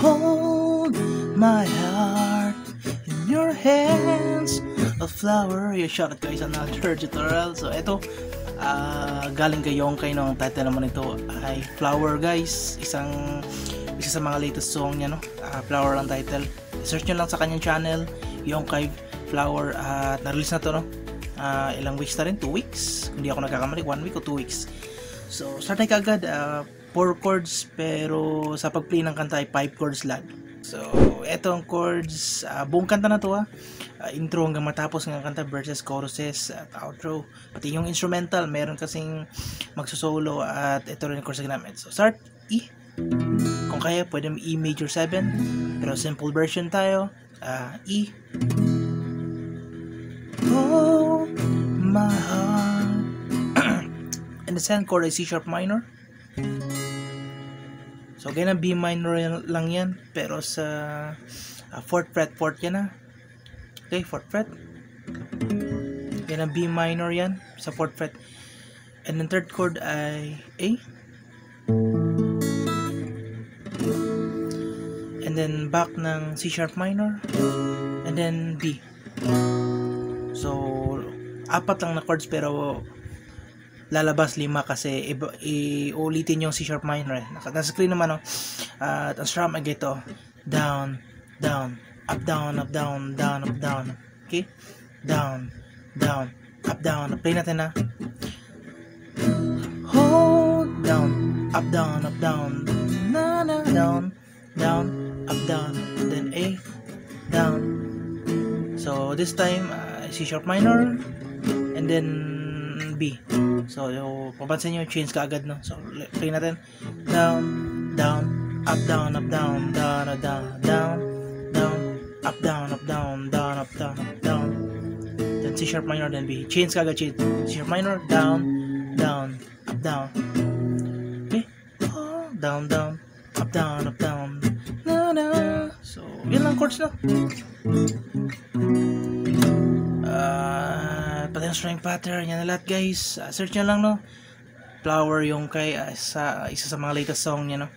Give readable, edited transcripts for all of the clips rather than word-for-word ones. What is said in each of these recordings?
Hold my heart in your hands, a flower. Yung shoutout guys, another tutorial. So ito, galing kay Yongkay, no? Ang title naman ito ay Flower guys. Isa sa mga latest song niya, no? Flower ang title. Search nyo lang sa kanyang channel, Yongkay Flower. At na-release na to, no? Ilang weeks na rin, 2 weeks. Hindi ako nagkakamali, 1 week o 2 weeks. So start tayo kagad. 4 chords, pero sa pag-play ng kanta ay 5 chords lang. So eto ang chords, buong kanta na to, intro hanggang matapos ng kanta, verses, choruses at outro, pati yung instrumental meron kasing magsusolo, at ito rin ang chords na ginamit. So start E, kung kaya pwede E major 7, pero simple version tayo, E. Oh my heart. And the second chord is C sharp minor. So ganyan B minor lang yan, pero sa 4th fret, 4th yan, okay, 4th fret. Ganyan B minor yan sa 4th fret. And then third chord ay A. And then back ng C sharp minor, and then B. So 4 lang na chords, pero lalabas 5 kasi iulitin yung C sharp minor. Nasa screen naman, at ang strum ay ito, down, down, up, down, up, down, down, up, down. Okay? Down, down, up, down. Play natin, hold, down, up, down, na, na, down, down, up, down, and then A, down. So this time, C sharp minor, and then B. So papansin nyo, change ka agad, no? So play natin, down, down, up, down, down, down, down, up, down, down, up, down. Then C sharp minor, then B. Change ka agad, change. C sharp minor, down, down, up, down. Okay? Oh, down, down, up, down, na, na. So yun lang chords, no? Pati ang string pattern, yan na lahat guys. Search nyo lang, no? Flower Yongkay, isa sa mga latest song niya, no?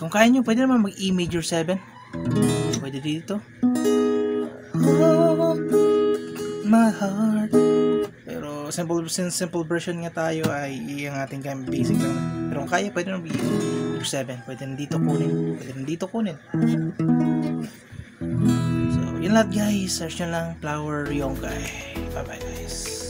Kung kaya nyo, pwede naman mag E major 7. Pwede dito. Oh, my heart. Pero simple version nga tayo ay yung ating game, basic lang. Pero kung kaya, pwede naman mag E major 7. Pwede nandito kunin. Pwede nandito kunin. So yun lahat guys, search nyo lang Flower Yongkay. Bye bye guys.